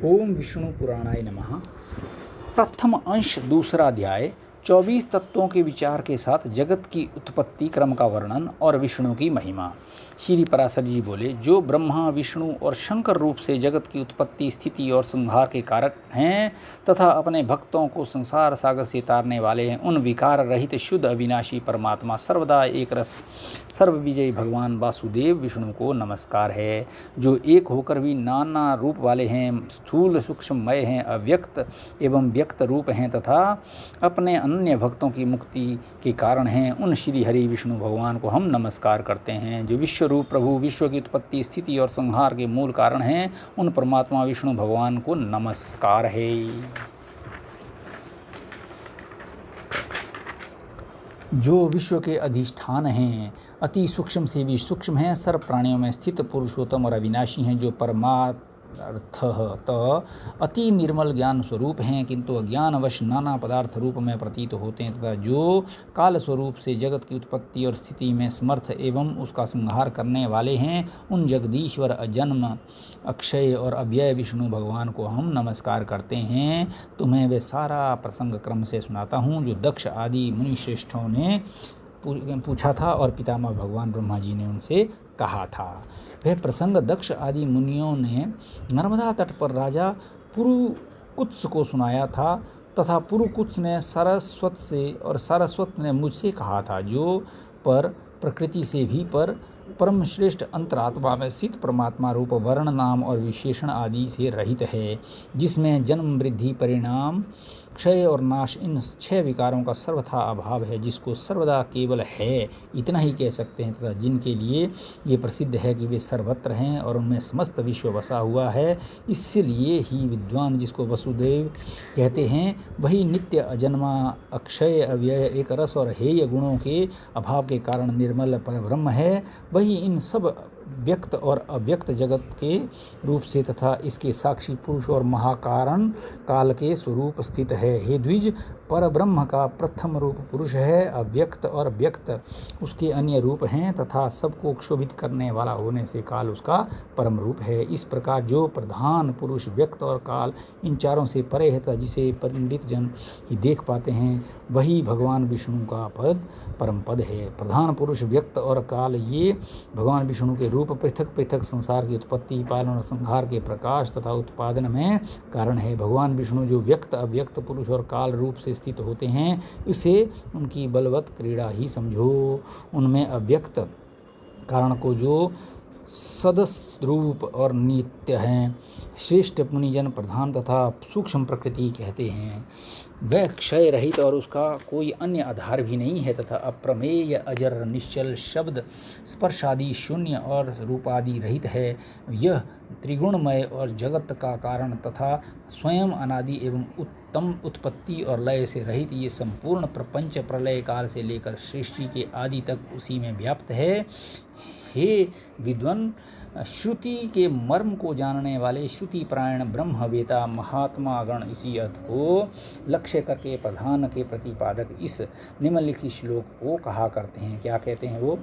ओम विष्णु पुराणाय नमः। प्रथम अंश दूसरा अध्याय 24 तत्वों के विचार के साथ जगत की उत्पत्ति क्रम का वर्णन और विष्णु की महिमा। श्री पराशर जी बोले, जो ब्रह्मा विष्णु और शंकर रूप से जगत की उत्पत्ति स्थिति और संहार के कारक हैं तथा अपने भक्तों को संसार सागर से तारने वाले हैं, उन विकार रहित शुद्ध अविनाशी परमात्मा सर्वदा एक रस सर्वविजयी भगवान वासुदेव विष्णु को नमस्कार है, जो एक होकर भी नाना रूप वाले हैं, स्थूल सूक्ष्ममय हैं, अव्यक्त एवं व्यक्त रूप हैं तथा अपने अन्य भक्तों की मुक्ति के कारण हैं। उन श्री हरि विष्णु भगवान को हम नमस्कार करते हैं, जो विश्व रूप प्रभु, विश्व की उत्पत्ति स्थिति और संहार के मूल कारण हैं। उन परमात्मा विष्णु भगवान को नमस्कार है। जो विश्व के अधिष्ठान हैं, अति सूक्ष्म से भी सूक्ष्म हैं, सर्व प्राणियों में स्थित पुरुषोत्तम और अविनाशी हैं, जो परमार्थतः अति निर्मल ज्ञान स्वरूप हैं, किंतु अज्ञानवश नाना पदार्थ रूप में प्रतीत होते हैं, तथा जो काल स्वरूप से जगत की उत्पत्ति और स्थिति में समर्थ एवं उसका संहार करने वाले हैं, उन जगदीश्वर अजन्म अक्षय और अव्यय विष्णु भगवान को हम नमस्कार करते हैं। तुम्हें वे सारा प्रसंग क्रम से सुनाता हूँ, जो दक्ष आदि मुनि श्रेष्ठों ने पूछा था और पितामह भगवान ब्रह्मा जी ने उनसे कहा था। वह प्रसंग दक्ष आदि मुनियों ने नर्मदा तट पर राजा पुरुकुत्स को सुनाया था, तथा पुरुकुत्स ने सारस्वत से और सारस्वत ने मुझसे कहा था, जो पर प्रकृति से भी पर परम श्रेष्ठ अंतरात्मा में स्थित परमात्मा रूप वर्ण नाम और विशेषण आदि से रहित है, जिसमें जन्म वृद्धि परिणाम क्षय और नाश इन 6 विकारों का सर्वथा अभाव है, जिसको सर्वदा केवल है इतना ही कह सकते हैं, तथा जिनके लिए ये प्रसिद्ध है कि वे सर्वत्र हैं और उनमें समस्त विश्व बसा हुआ है। इसलिए ही विद्वान जिसको वसुदेव कहते हैं, वही नित्य अजन्मा अक्षय अव्यय एक रस और हेय गुणों के अभाव के कारण निर्मल परब्रह्म है। वही इन सब व्यक्त और अव्यक्त जगत के रूप से तथा इसके साक्षी पुरुष और महाकारण काल के स्वरूप स्थित है। हे द्विज, पर ब्रह्म का प्रथम रूप पुरुष है, अव्यक्त और व्यक्त उसके अन्य रूप हैं, तथा सबको क्षोभित करने वाला होने से काल उसका परम रूप है। इस प्रकार जो प्रधान पुरुष व्यक्त और काल इन चारों से परे है तथा जिसे पंडित जन ही देख पाते हैं, वही भगवान विष्णु का पद परम पद है। प्रधान पुरुष व्यक्त और काल ये भगवान विष्णु के रूप पृथक पृथक संसार की उत्पत्ति पालन और संहार के प्रकाश तथा उत्पादन में कारण है। भगवान विष्णु जो व्यक्त अव्यक्त पुरुष और काल रूप से स्थित होते हैं, इसे उनकी बलवत क्रीड़ा ही समझो। उनमें अव्यक्त कारण को जो सदस्वरूप और नित्य हैं, श्रेष्ठ मुनिजन प्रधान तथा सूक्ष्म प्रकृति कहते हैं। वह क्षय रहित और उसका कोई अन्य आधार भी नहीं है, तथा अप्रमेय अजर निश्चल शब्द स्पर्शादि शून्य और रूपादि रहित है। यह त्रिगुणमय और जगत का कारण तथा स्वयं अनादि एवं उत्तम उत्पत्ति और लय से रहित ये संपूर्ण प्रपंच प्रलय काल से लेकर सृष्टि के आदि तक उसी में व्याप्त है। हे विद्वान, श्रुति के मर्म को जानने वाले श्रुति परायण ब्रह्मवेता महात्मा गण इसी अर्थ को लक्ष्य करके प्रधान के प्रतिपादक इस निम्नलिखित श्लोक को कहा करते हैं। क्या कहते हैं वो?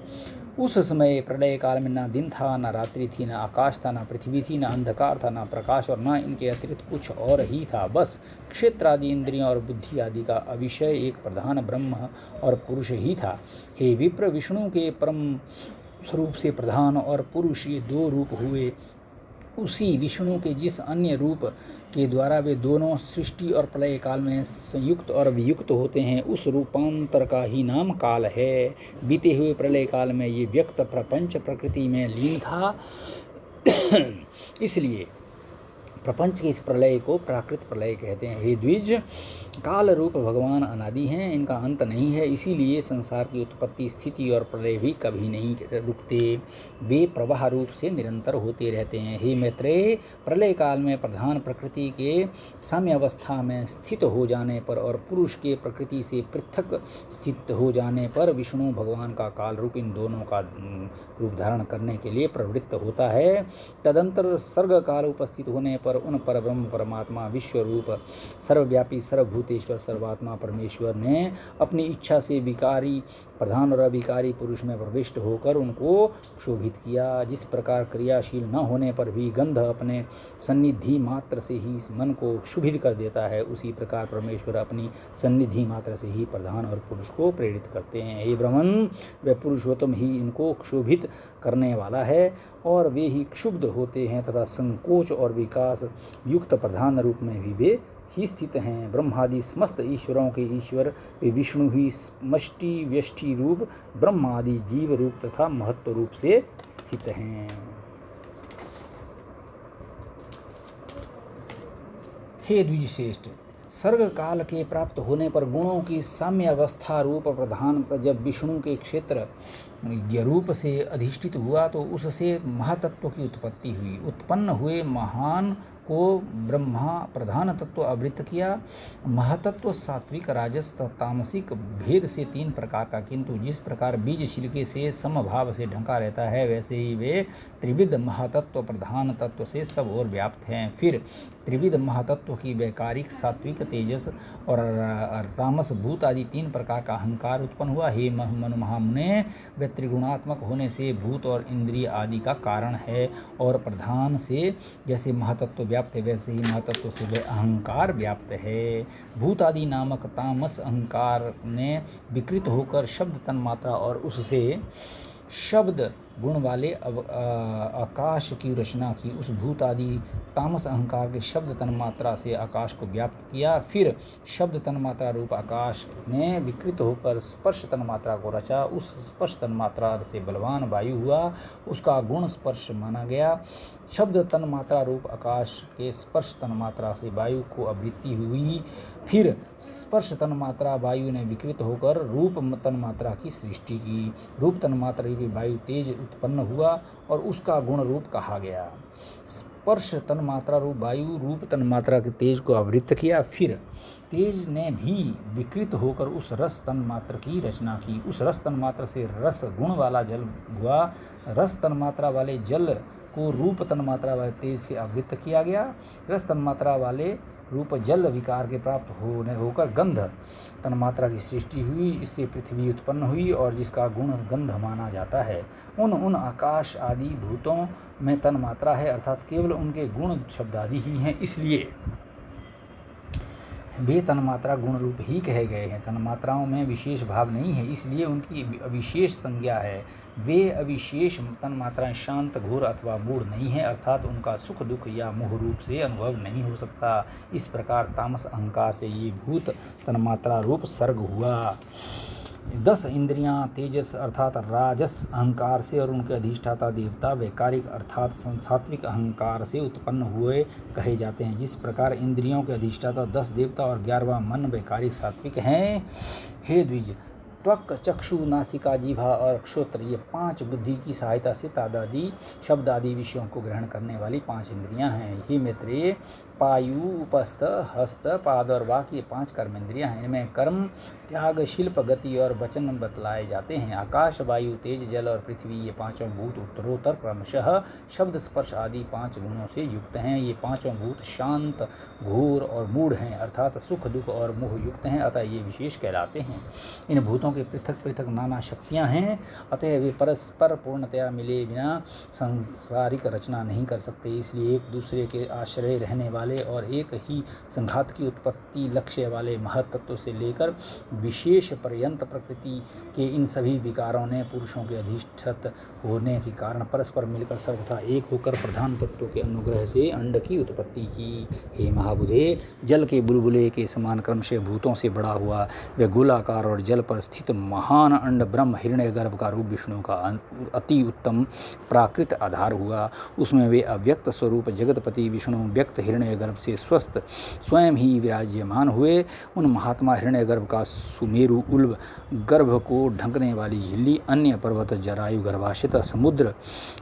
उस समय प्रलय काल में ना दिन था, ना रात्रि थी, ना आकाश था, ना पृथ्वी थी, ना अंधकार था, ना प्रकाश, और ना इनके अतिरिक्त कुछ और ही था। बस क्षेत्र आदि इंद्रियों और बुद्धि आदि का अविषय एक प्रधान ब्रह्म और पुरुष ही था। हे विप्र, विष्णु के परम स्वरूप से प्रधान और पुरुष ये 2 रूप हुए। उसी विष्णु के जिस अन्य रूप के द्वारा वे दोनों सृष्टि और प्रलय काल में संयुक्त और वियुक्त होते हैं, उस रूपांतर का ही नाम काल है। बीते हुए प्रलय काल में ये व्यक्त प्रपंच प्रकृति में लीन था, इसलिए प्रपंच के इस प्रलय को प्राकृत प्रलय कहते हैं। हे द्विज, काल रूप भगवान अनादि हैं, इनका अंत नहीं है, इसीलिए संसार की उत्पत्ति स्थिति और प्रलय भी कभी नहीं रुकते, वे प्रवाह रूप से निरंतर होते रहते हैं। हे मैत्रेय, प्रलय काल में प्रधान प्रकृति के साम्य अवस्था में स्थित हो जाने पर और पुरुष के प्रकृति से पृथक स्थित हो जाने पर विष्णु भगवान का काल रूप इन दोनों का रूप धारण करने के लिए प्रवृत्त होता है। तदंतर सर्ग काल उपस्थित होने पर उन परब्रह्म परमात्मा विश्व रूप सर्वव्यापी सर्वभूतेश्वर सर्वात्मा परमेश्वर ने अपनी इच्छा से विकारी प्रधान और अभिकारी पुरुष में प्रविष्ट होकर उनको क्षोभित किया। जिस प्रकार क्रियाशील न होने पर भी गंध अपने सन्निधि मात्र से ही इस मन को क्षुभित कर देता है, उसी प्रकार परमेश्वर अपनी सन्निधि मात्र से ही प्रधान और पुरुष को प्रेरित करते हैं। हे ब्रह्मन, वह पुरुषोत्तम ही इनको क्षोभित करने वाला है और वे ही क्षुब्ध होते हैं तथा संकोच और विकास युक्त प्रधान रूप में भी वे ही स्थित हैं। ब्रह्मादि समस्त ईश्वरों के ईश्वर वे विष्णु ही समष्टि व्यष्टि रूप ब्रह्मादि जीव रूप तथा महत्व रूप से स्थित हैं। हे द्विजश्रेष्ठ, सर्ग काल के प्राप्त होने पर गुणों की साम्य अवस्था रूप प्रधान जब विष्णु के क्षेत्र रूप से अधिष्ठित हुआ तो उससे महातत्व की उत्पत्ति हुई। उत्पन्न हुए महान को ब्रह्मा प्रधान तत्व आवृत किया। महातत्व सात्विक राजस तामसिक भेद से 3 प्रकार का, किंतु जिस प्रकार बीज छिलके से समभाव से ढका रहता है वैसे ही वे त्रिविध महातत्व प्रधान तत्व से सब और व्याप्त हैं। फिर त्रिविध महातत्व की वैकारिक सात्विक तेजस और तामस भूत आदि 3 प्रकार का अहंकार उत्पन्न हुआ। हे महामुने, वे त्रिगुणात्मक होने से भूत और इंद्रिय आदि का कारण है और प्रधान से जैसे महातत्व व्याप्त है वैसे ही महातत्व से वह अहंकार व्याप्त है। भूत आदि नामक तामस अहंकार ने विकृत होकर शब्द तन्मात्रा और उससे शब्द गुण वाले आकाश की रचना की। उस भूत आदि तामस अहंकार के शब्द तन्मात्रा से आकाश को व्याप्त किया। फिर शब्द तन्मात्रा रूप आकाश ने विकृत होकर स्पर्श तन्मात्रा को रचा। उस स्पर्श तन्मात्रा से बलवान वायु हुआ, उसका गुण स्पर्श माना गया। शब्द तन्मात्रा रूप आकाश के स्पर्श तन्मात्रा से वायु को आवृत्ति हुई। फिर स्पर्श तन्मात्रा वायु ने विकृत होकर रूप तन्मात्रा की सृष्टि की। रूप तन्मात्रा रूपी वायु तेज उत्पन्न हुआ और उसका गुण रूप कहा गया। स्पर्श तन्मात्रा रूप वायु रूप तन्मात्रा के तेज को आवृत किया। फिर तेज ने भी विकृत होकर उस रस तन्मात्र की रचना की। उस रस तन्मात्र से रस गुण वाला जल हुआ। रस तन्मात्रा वाले जल को रूप तन्मात्रा वाले तेज से आवृत किया गया। रस तन्मात्रा वाले रूप जल विकार के प्राप्त होकर गंध तन्मात्रा की सृष्टि हुई। इससे पृथ्वी उत्पन्न हुई और जिसका गुण गंध माना जाता है। उन आकाश आदि भूतों में तन्मात्रा है, अर्थात केवल उनके गुण शब्दादि ही हैं, इसलिए वे तन्मात्रा गुण रूप ही कहे गए हैं। तन्मात्राओं में विशेष भाव नहीं है, इसलिए उनकी अविशेष संज्ञा है। वे अविशेष तन्मात्राएं शांत घोर अथवा मूढ़ नहीं है, अर्थात उनका सुख दुख या मोह रूप से अनुभव नहीं हो सकता। इस प्रकार तामस अहंकार से ये भूत तन्मात्रा रूप सर्ग हुआ। 10 इंद्रियां तेजस अर्थात राजस अहंकार से और उनके अधिष्ठाता देवता वैकारिक अर्थात सात्विक अहंकार से उत्पन्न हुए कहे जाते हैं। जिस प्रकार इंद्रियों के अधिष्ठाता 10 देवता और 11वां मन वैकारिक सात्विक हैं। हे द्विज, त्वक चक्षु नासिका जिह्वा और श्रोत्र ये 5 बुद्धि की सहायता से तादादि शब्द आदि विषयों को ग्रहण करने वाली 5 इंद्रियां हैं। हे मैत्रेय, पायु उपस्थ हस्त पाद और वाक ये 5 कर्मेंद्रियां हैं। इनमें कर्म त्याग शिल्प गति और वचन बतलाए जाते हैं। आकाश वायु तेज जल और पृथ्वी ये 5 भूत उत्तरोत्तर क्रमशः शब्द स्पर्श आदि 5 गुणों से युक्त हैं। ये 5 भूत शांत घोर और मूढ़ हैं, अर्थात सुख दुख और मोह युक्त हैं, अतः ये विशेष कहलाते हैं। इन भूतों के पृथक पृथक नाना शक्तियां हैं, अतः वे परस्पर पूर्णतया मिले बिना सांसारिक रचना नहीं कर सकते। इसलिए एक दूसरे के आश्रय रहने वाले और एक ही संघात की उत्पत्ति लक्ष्य वाले महत्त्व से लेकर विशेष पर्यंत प्रकृति के इन सभी विकारों ने पुरुषों के अधिष्ठित होने के कारण परस्पर मिलकर सर्वथा एक होकर प्रधान तत्वों के अनुग्रह से अंड की उत्पत्ति की। हे महाबुधे, जल के बुलबुले के समान क्रमशः भूतों से बड़ा हुआ वह गोलाकार और जल पर स्थित महान अंड ब्रह्म हिरण्यगर्भ का रूप विष्णु का अति उत्तम प्राकृत आधार हुआ। उसमें वे अव्यक्त स्वरूप जगतपति विष्णु व्यक्त हिरण्यगर्भ से स्वस्थ स्वयं ही विराज्यमान हुए। उन महात्मा हिरण्यगर्भ का सुमेरु उल्ब गर्भ को ढकने वाली झिल्ली, अन्य पर्वत जरायु गर्भाशय समुद्र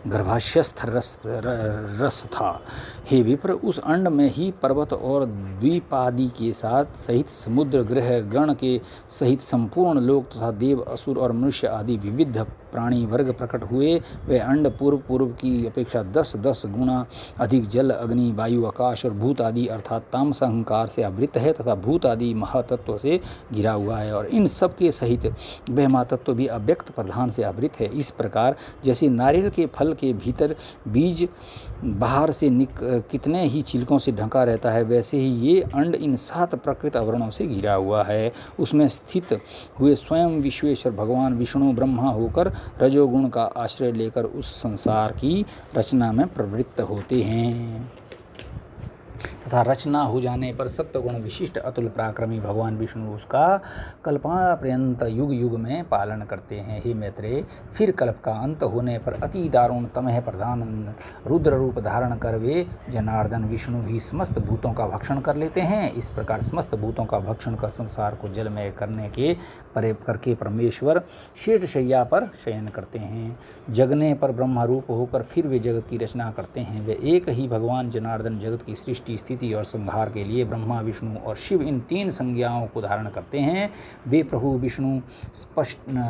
गर्भाशयस्थ रस था। हे विप्र, उस अंड में ही पर्वत और द्वीपादि के साथ सहित समुद्र ग्रह गण के सहित संपूर्ण लोक तथा देव असुर और मनुष्य आदि विविध प्राणी वर्ग प्रकट हुए वे अंड पूर्व की अपेक्षा 10-10 गुना अधिक जल, अग्नि, वायु, आकाश और भूत आदि अर्थात तामस अहंकार से आवृत है तथा भूत आदि महातत्व से घिरा हुआ है, और इन सब के सहित वह महातत्व भी अव्यक्त प्रधान से आवृत है। इस प्रकार जैसे नारियल के फल के भीतर बीज बाहर से कितने ही छिलकों से ढका रहता है, वैसे ही ये अंड इन 7 प्रकृत आवरणों से घिरा हुआ है। उसमें स्थित हुए स्वयं विश्वेश्वर भगवान विष्णु ब्रह्मा होकर रजोगुण का आश्रय लेकर उस संसार की रचना में प्रवृत्त होते हैं तथा रचना हो जाने पर सत्वगुण विशिष्ट अतुल पराक्रमी भगवान विष्णु उसका कल्पना पर्यंत युग युग में पालन करते हैं। हे मैत्रेय, फिर कल्प का अंत होने पर अति दारुण तमह प्रधान रुद्र रूप धारण कर वे जनार्दन विष्णु ही समस्त भूतों का भक्षण कर लेते हैं। इस प्रकार समस्त भूतों का भक्षण कर संसार को जलमय करके परमेश्वर शीर्षशैया पर शयन करते हैं। जगने पर ब्रह्म रूप होकर फिर वे जगत की रचना करते हैं। वे एक ही भगवान जनार्दन जगत की सृष्टि, स्थिति और संहार के लिए ब्रह्मा, विष्णु और शिव इन 3 संज्ञाओं को धारण करते हैं। वे प्रभु विष्णु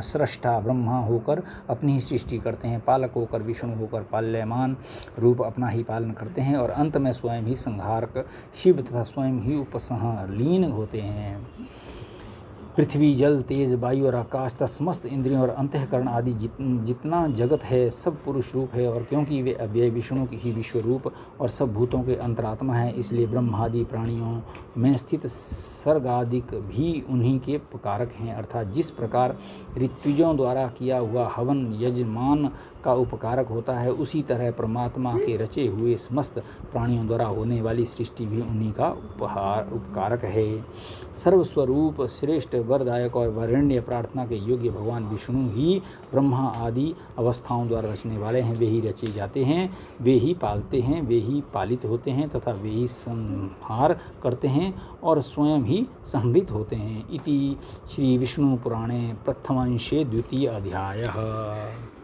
स्रष्टा ब्रह्मा होकर अपनी ही सृष्टि करते हैं, पालक होकर विष्णु होकर पाल्यमान रूप अपना ही पालन करते हैं, और अंत में स्वयं ही संहारक शिव तथा स्वयं ही उपसंलीन होते हैं। पृथ्वी, जल, तेज, वायु और आकाश तथा समस्त इंद्रियों और अंतःकरण आदि जितना जगत है सब पुरुष रूप है, और क्योंकि वे अव्यय विष्णु की ही विश्व रूप और सब भूतों के अंतरात्मा है, इसलिए ब्रह्मादि प्राणियों में स्थित सर्गादिक भी उन्हीं के कारक हैं। अर्थात जिस प्रकार ऋत्विजों द्वारा किया हुआ हवन यजमान का उपकारक होता है, उसी तरह परमात्मा के रचे हुए समस्त प्राणियों द्वारा होने वाली सृष्टि भी उन्हीं का उपकारक है। सर्वस्वरूप श्रेष्ठ वरदायक और वरेण्य प्रार्थना के योग्य भगवान विष्णु ही ब्रह्मा आदि अवस्थाओं द्वारा रचने वाले हैं। वे ही रचे जाते हैं, वे ही पालते हैं, वे ही पालित होते हैं तथा वे ही संहार करते हैं और स्वयं ही संहृत होते हैं। इति श्री विष्णु पुराणे प्रथमांशे 2 अध्यायः।